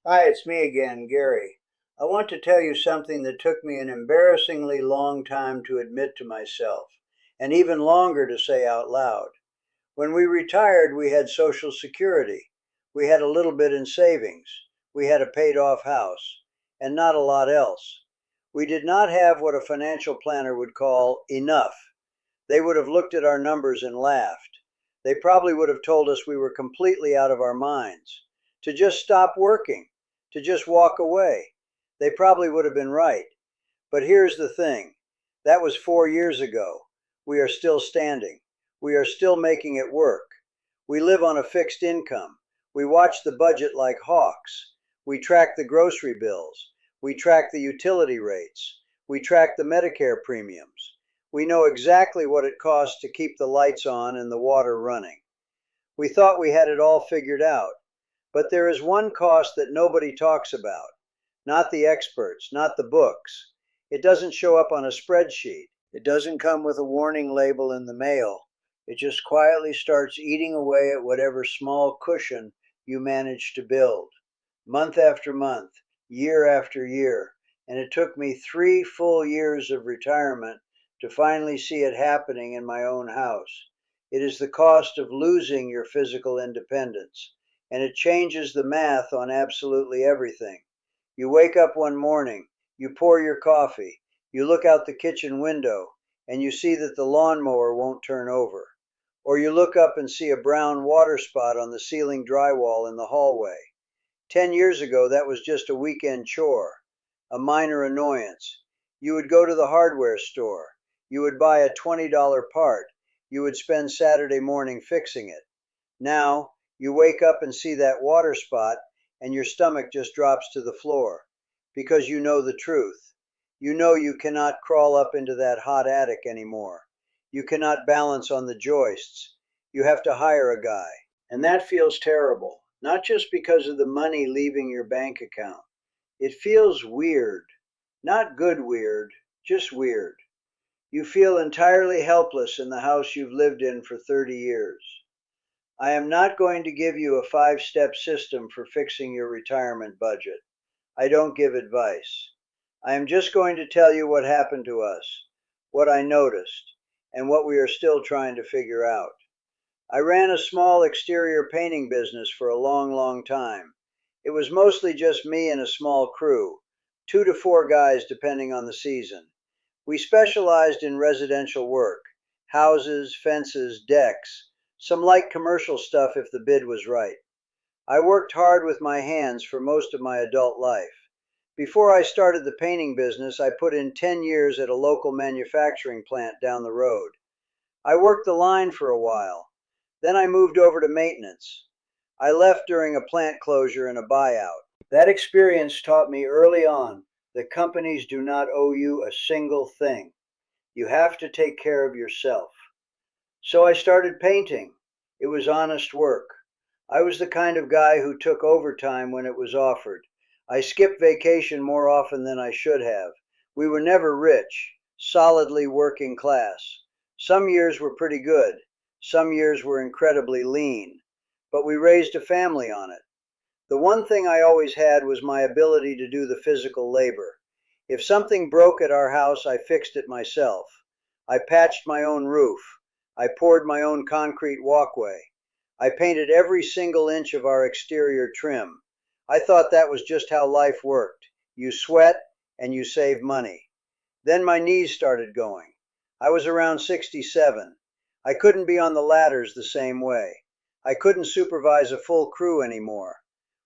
Hi, it's me again, Gary. I want to tell you something that took me an embarrassingly long time to admit to myself, and even longer to say out loud. When we retired, we had Social Security. We had a little bit in savings. We had a paid off house, and not a lot else. We did not have what a financial planner would call enough. They would have looked at our numbers and laughed. They probably would have told us we were completely out of our minds, to just stop working, to just walk away. They probably would have been right. But here's the thing. That was 4 years ago. We are still standing. We are still making it work. We live on a fixed income. We watch the budget like hawks. We track the grocery bills. We track the utility rates. We track the Medicare premiums. We know exactly what it costs to keep the lights on and the water running. We thought we had it all figured out. But there is one cost that nobody talks about. Not the experts, not the books. It doesn't show up on a spreadsheet. It doesn't come with a warning label in the mail. It just quietly starts eating away at whatever small cushion you manage to build, month after month, year after year. And it took me 3 full years of retirement to finally see it happening in my own house. It is the cost of losing your physical independence, and it changes the math on absolutely everything. You wake up one morning, you pour your coffee, you look out the kitchen window, and you see that the lawnmower won't turn over. Or you look up and see a brown water spot on the ceiling drywall in the hallway. 10 years ago, that was just a weekend chore, a minor annoyance. You would go to the hardware store. You would buy a $20 part. You would spend Saturday morning fixing it. Now, you wake up and see that water spot, and your stomach just drops to the floor, because you know the truth. You know you cannot crawl up into that hot attic anymore. You cannot balance on the joists. You have to hire a guy. And that feels terrible, not just because of the money leaving your bank account. It feels weird. Not good weird, just weird. You feel entirely helpless in the house you've lived in for 30 years. I am not going to give you a 5-step system for fixing your retirement budget. I don't give advice. I am just going to tell you what happened to us, what I noticed, and what we are still trying to figure out. I ran a small exterior painting business for a long time. It was mostly just me and a small crew, 2 to 4 guys depending on the season. We specialized in residential work, houses, fences, decks, some light commercial stuff if the bid was right. I worked hard with my hands for most of my adult life. Before I started the painting business, I put in 10 years at a local manufacturing plant down the road. I worked the line for a while. Then I moved over to maintenance. I left during a plant closure and a buyout. That experience taught me early on that companies do not owe you a single thing. You have to take care of yourself. So I started painting. It was honest work. I was the kind of guy who took overtime when it was offered. I skipped vacation more often than I should have. We were never rich, solidly working class. Some years were pretty good. Some years were incredibly lean. But we raised a family on it. The one thing I always had was my ability to do the physical labor. If something broke at our house, I fixed it myself. I patched my own roof. I poured my own concrete walkway. I painted every single inch of our exterior trim. I thought that was just how life worked. You sweat and you save money. Then my knees started going. I was around 67. I couldn't be on the ladders the same way. I couldn't supervise a full crew anymore.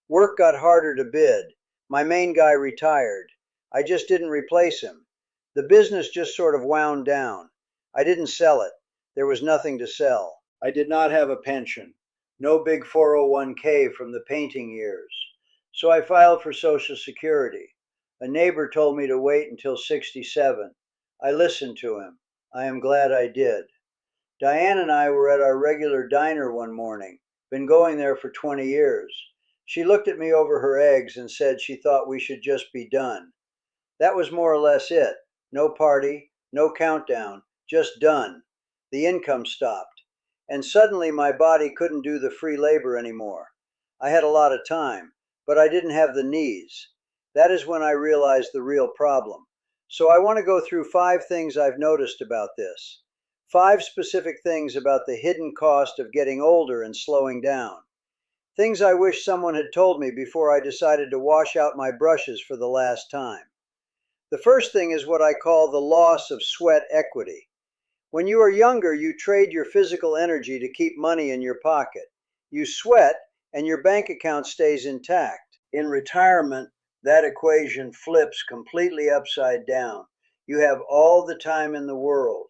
Work got harder to bid. My main guy retired. I just didn't replace him. The business just sort of wound down. I didn't sell it. There was nothing to sell. I did not have a pension. No big 401k from the painting years. So I filed for Social Security. A neighbor told me to wait until 67. I listened to him. I am glad I did. Diane and I were at our regular diner one morning. Been going there for 20 years. She looked at me over her eggs and said she thought we should just be done. That was more or less it. No party, no countdown, just done. The income stopped. And suddenly my body couldn't do the free labor anymore. I had a lot of time, but I didn't have the knees. That is when I realized the real problem. So I want to go through 5 things I've noticed about this. 5 specific things about the hidden cost of getting older and slowing down. Things I wish someone had told me before I decided to wash out my brushes for the last time. The first thing is what I call the loss of sweat equity. When you are younger, you trade your physical energy to keep money in your pocket. You sweat, and your bank account stays intact. In retirement, that equation flips completely upside down. You have all the time in the world,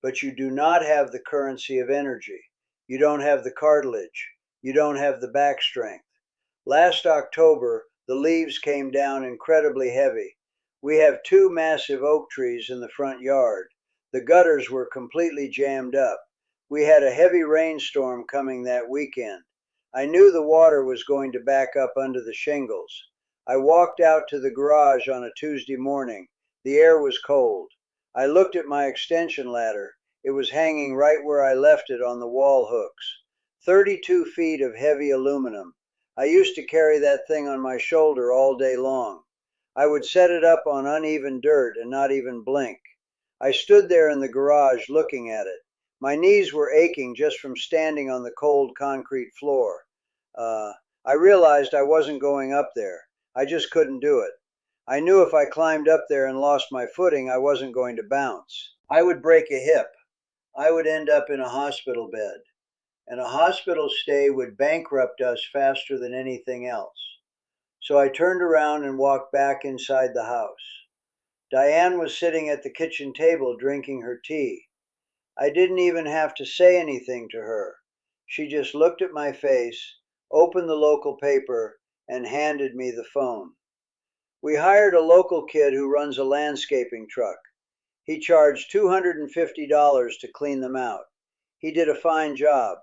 but you do not have the currency of energy. You don't have the cartilage. You don't have the back strength. Last October, the leaves came down incredibly heavy. We have 2 massive oak trees in the front yard. The gutters were completely jammed up. We had a heavy rainstorm coming that weekend. I knew the water was going to back up under the shingles. I walked out to the garage on a Tuesday morning. The air was cold. I looked at my extension ladder. It was hanging right where I left it on the wall hooks. 32 feet of heavy aluminum. I used to carry that thing on my shoulder all day long. I would set it up on uneven dirt and not even blink. I stood there in the garage looking at it. My knees were aching just from standing on the cold concrete floor. I realized I wasn't going up there. I just couldn't do it. I knew if I climbed up there and lost my footing, I wasn't going to bounce. I would break a hip. I would end up in a hospital bed. And a hospital stay would bankrupt us faster than anything else. So I turned around and walked back inside the house. Diane was sitting at the kitchen table drinking her tea. I didn't even have to say anything to her. She just looked at my face, opened the local paper, and handed me the phone. We hired a local kid who runs a landscaping truck. He charged $250 to clean them out. He did a fine job,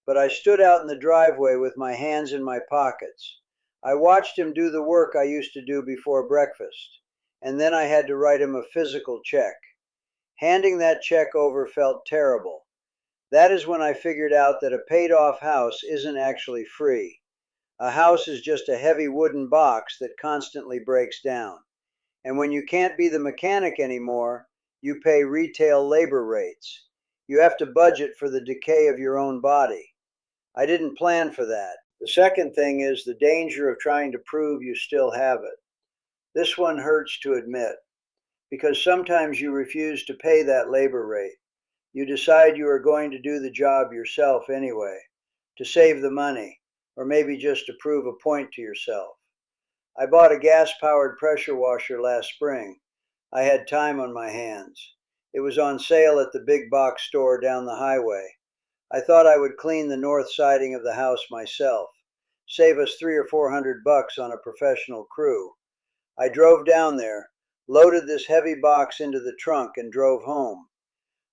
but I stood out in the driveway with my hands in my pockets. I watched him do the work I used to do before breakfast, and then I had to write him a physical check. Handing that check over felt terrible. That is when I figured out that a paid-off house isn't actually free. A house is just a heavy wooden box that constantly breaks down. And when you can't be the mechanic anymore, you pay retail labor rates. You have to budget for the decay of your own body. I didn't plan for that. The second thing is the danger of trying to prove you still have it. This one hurts to admit, because sometimes you refuse to pay that labor rate. You decide you are going to do the job yourself anyway, to save the money, or maybe just to prove a point to yourself. I bought a gas-powered pressure washer last spring. I had time on my hands. It was on sale at the big box store down the highway. I thought I would clean the north siding of the house myself, save us $300 or $400 on a professional crew. I drove down there, loaded this heavy box into the trunk, and drove home.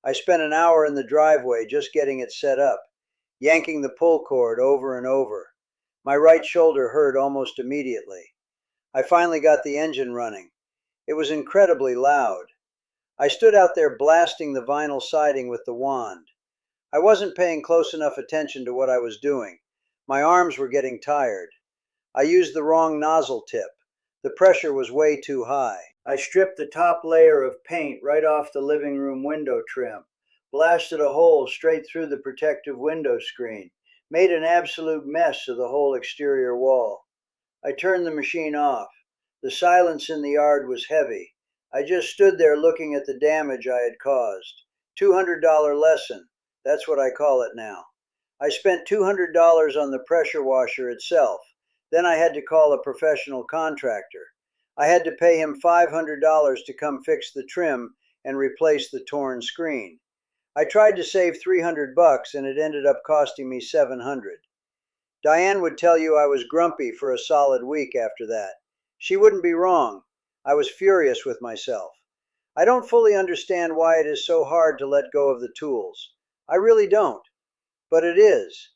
I spent an hour in the driveway just getting it set up, yanking the pull cord over and over. My right shoulder hurt almost immediately. I finally got the engine running. It was incredibly loud. I stood out there blasting the vinyl siding with the wand. I wasn't paying close enough attention to what I was doing. My arms were getting tired. I used the wrong nozzle tip. The pressure was way too high. I stripped the top layer of paint right off the living room window trim, blasted a hole straight through the protective window screen, made an absolute mess of the whole exterior wall. I turned the machine off. The silence in the yard was heavy. I just stood there looking at the damage I had caused. $200 lesson. That's what I call it now. I spent $200 on the pressure washer itself. Then I had to call a professional contractor. I had to pay him $500 to come fix the trim and replace the torn screen. I tried to save $300 and it ended up costing me $700. Diane would tell you I was grumpy for a solid week after that. She wouldn't be wrong. I was furious with myself. I don't fully understand why it is so hard to let go of the tools. I really don't. But it is.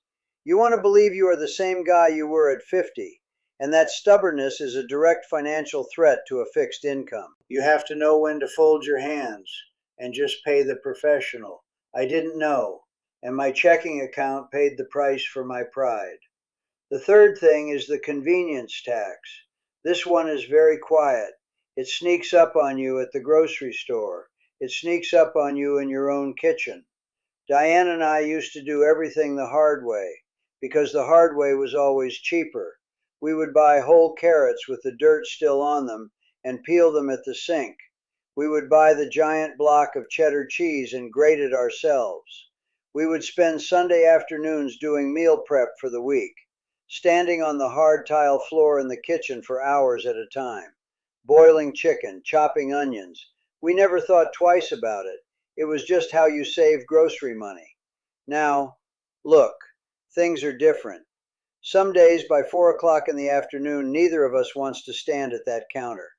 You want to believe you are the same guy you were at 50, and that stubbornness is a direct financial threat to a fixed income. You have to know when to fold your hands and just pay the professional. I didn't know, and my checking account paid the price for my pride. The third thing is the convenience tax. This one is very quiet. It sneaks up on you at the grocery store. It sneaks up on you in your own kitchen. Diane and I used to do everything the hard way, because the hard way was always cheaper. We would buy whole carrots with the dirt still on them and peel them at the sink. We would buy the giant block of cheddar cheese and grate it ourselves. We would spend Sunday afternoons doing meal prep for the week, standing on the hard tile floor in the kitchen for hours at a time, boiling chicken, chopping onions. We never thought twice about it. It was just how you save grocery money. Now, look, things are different. Some days by 4 o'clock in the afternoon, neither of us wants to stand at that counter.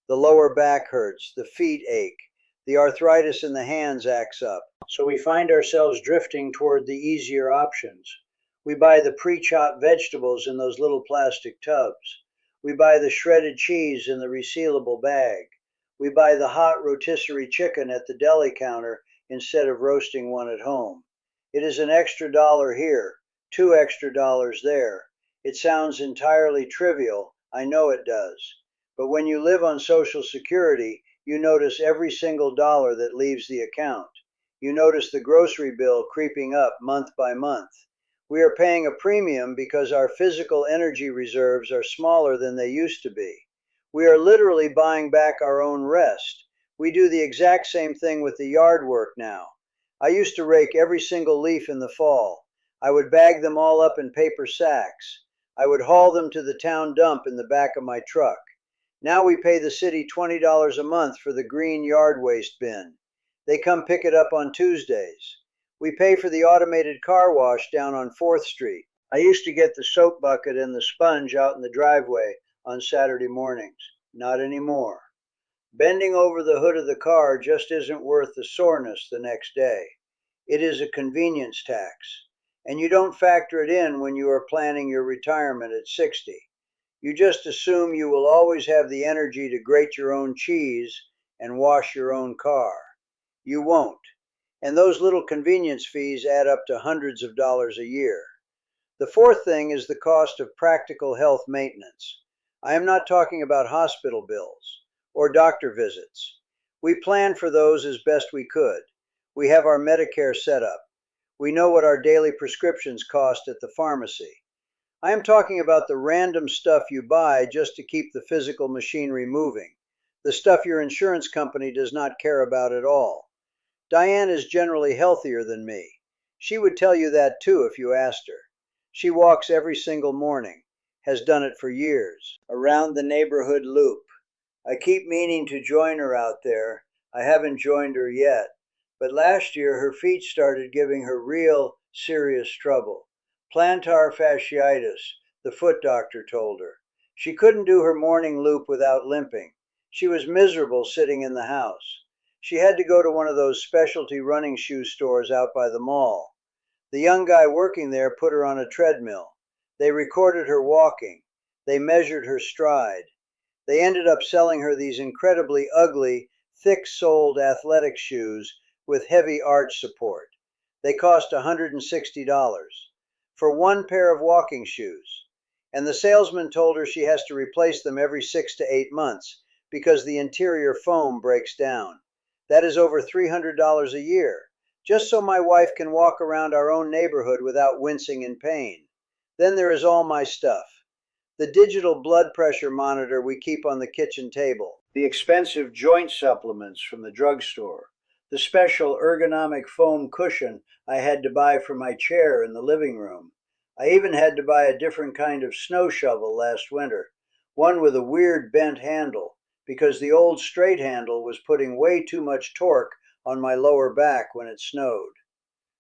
The lower back hurts, the feet ache, the arthritis in the hands acts up. So we find ourselves drifting toward the easier options. We buy the pre-chopped vegetables in those little plastic tubs. We buy the shredded cheese in the resealable bag. We buy the hot rotisserie chicken at the deli counter instead of roasting one at home. It is an extra $1 here, $2 extra there. It sounds entirely trivial, I know it does. But when you live on Social Security, you notice every single dollar that leaves the account. You notice the grocery bill creeping up month by month. We are paying a premium because our physical energy reserves are smaller than they used to be. We are literally buying back our own rest. We do the exact same thing with the yard work now. I used to rake every single leaf in the fall. I would bag them all up in paper sacks. I would haul them to the town dump in the back of my truck. Now we pay the city $20 a month for the green yard waste bin. They come pick it up on Tuesdays. We pay for the automated car wash down on 4th Street. I used to get the soap bucket and the sponge out in the driveway on Saturday mornings. Not anymore. Bending over the hood of the car just isn't worth the soreness the next day. It is a convenience tax, and you don't factor it in when you are planning your retirement at 60. You just assume you will always have the energy to grate your own cheese and wash your own car. You won't, and those little convenience fees add up to hundreds of dollars a year. The fourth thing is the cost of practical health maintenance. I am not talking about hospital bills or doctor visits. We planned for those as best we could. We have our Medicare set up. We know what our daily prescriptions cost at the pharmacy. I am talking about the random stuff you buy just to keep the physical machinery moving, the stuff your insurance company does not care about at all. Diane is generally healthier than me. She would tell you that too if you asked her. She walks every single morning, has done it for years, around the neighborhood loop. I keep meaning to join her out there. I haven't joined her yet, but last year her feet started giving her real serious trouble. Plantar fasciitis, the foot doctor told her. She couldn't do her morning loop without limping. She was miserable sitting in the house. She had to go to one of those specialty running shoe stores out by the mall. The young guy working there put her on a treadmill. They recorded her walking. They measured her stride. They ended up selling her these incredibly ugly, thick-soled athletic shoes with heavy arch support. They cost $160 for one pair of walking shoes. And the salesman told her she has to replace them every 6 to 8 months because the interior foam breaks down. That is over $300 a year, just so my wife can walk around our own neighborhood without wincing in pain. Then there is all my stuff. The digital blood pressure monitor we keep on the kitchen table, the expensive joint supplements from the drugstore, the special ergonomic foam cushion I had to buy for my chair in the living room. I even had to buy a different kind of snow shovel last winter, one with a weird bent handle, because the old straight handle was putting way too much torque on my lower back when it snowed.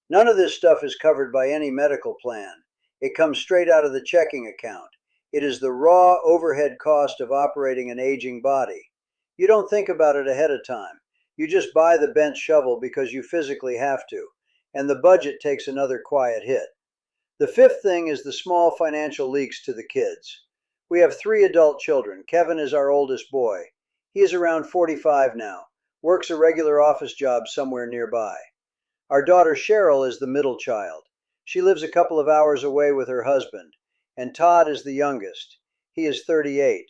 None of this stuff is covered by any medical plan. It comes straight out of the checking account. It is the raw overhead cost of operating an aging body. You don't think about it ahead of time. You just buy the bent shovel because you physically have to, and the budget takes another quiet hit. The fifth thing is the small financial leaks to the kids. We have 3 adult children. Kevin is our oldest boy. He is around 45 now, works a regular office job somewhere nearby. Our daughter Cheryl is the middle child. She lives a couple of hours away with her husband. and Todd is the youngest. He is 38.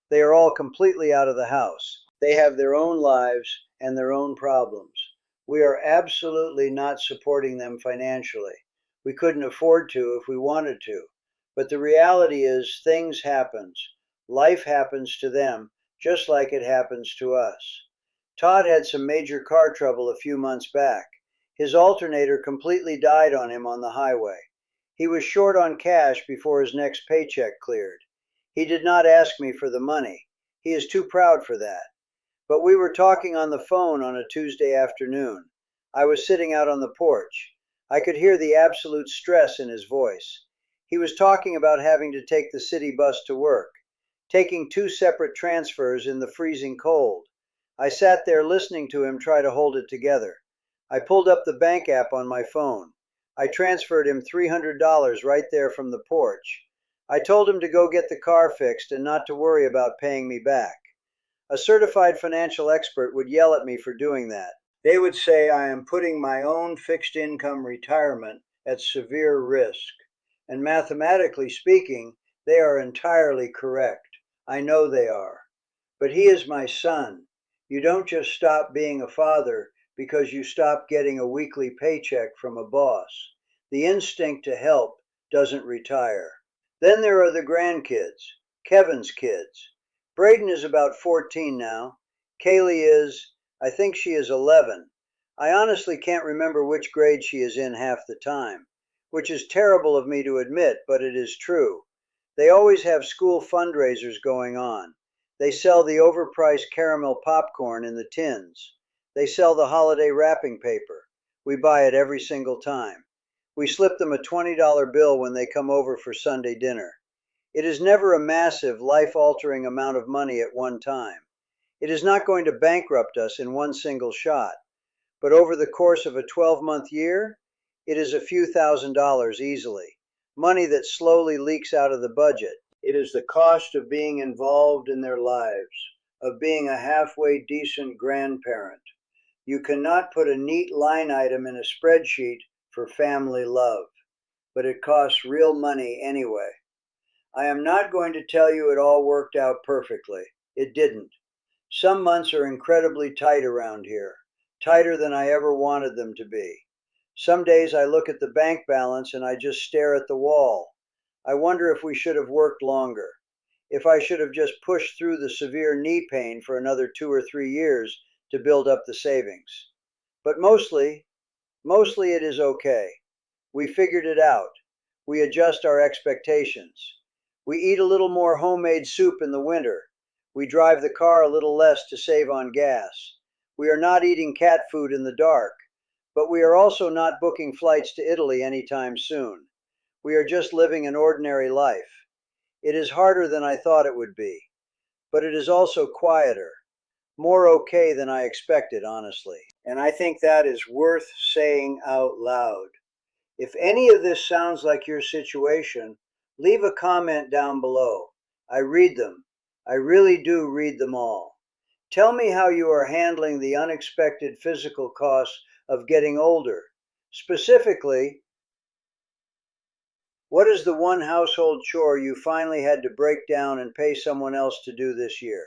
They are all completely out of the house. They have their own lives and their own problems. We are absolutely not supporting them financially. We couldn't afford to if we wanted to. But the reality is things happen. Life happens to them just like it happens to us. Todd had some major car trouble a few months back. His alternator completely died on him on the highway. He was short on cash before his next paycheck cleared. He did not ask me for the money. He is too proud for that. But we were talking on the phone on a Tuesday afternoon. I was sitting out on the porch. I could hear the absolute stress in his voice. He was talking about having to take the city bus to work, taking 2 separate transfers in the freezing cold. I sat there listening to him try to hold it together. I pulled up the bank app on my phone. I transferred him $300 right there from the porch. I told him to go get the car fixed and not to worry about paying me back. A certified financial expert would yell at me for doing that. They would say I am putting my own fixed income retirement at severe risk. And mathematically speaking, they are entirely correct. I know they are. But he is my son. You don't just stop being a father because you stop getting a weekly paycheck from a boss. The instinct to help doesn't retire. Then there are the grandkids, Kevin's kids. Braden is about 14 now. Kaylee is, I think she is 11. I honestly can't remember which grade she is in half the time, which is terrible of me to admit, but it is true. They always have school fundraisers going on. They sell the overpriced caramel popcorn in the tins. They sell the holiday wrapping paper. We buy it every single time. We slip them a $20 bill when they come over for Sunday dinner. It is never a massive, life-altering amount of money at one time. It is not going to bankrupt us in one single shot. But over the course of a 12-month year, it is a few $1,000s easily. Money that slowly leaks out of the budget. It is the cost of being involved in their lives, of being a halfway decent grandparent. You cannot put a neat line item in a spreadsheet for family love, but it costs real money anyway. I am not going to tell you it all worked out perfectly. It didn't. Some months are incredibly tight around here, tighter than I ever wanted them to be. Some days I look at the bank balance and I just stare at the wall. I wonder if we should have worked longer, if I should have just pushed through the severe knee pain for another 2 or 3 years to build up the savings. But mostly it is okay. We figured it out. We adjust our expectations. We eat a little more homemade soup in the winter. We drive the car a little less to save on gas. We are not eating cat food in the dark, but we are also not booking flights to Italy anytime soon. We are just living an ordinary life. It is harder than I thought it would be, but it is also quieter, more okay than I expected, honestly. And I think that is worth saying out loud. If any of this sounds like your situation, leave a comment down below. I read them. I really do read them all. Tell me how you are handling the unexpected physical costs of getting older. Specifically, what is the one household chore you finally had to break down and pay someone else to do this year?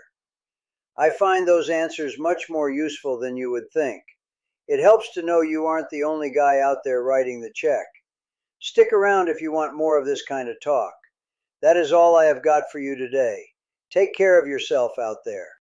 I find those answers much more useful than you would think. It helps to know you aren't the only guy out there writing the check. Stick around if you want more of this kind of talk. That is all I have got for you today. Take care of yourself out there.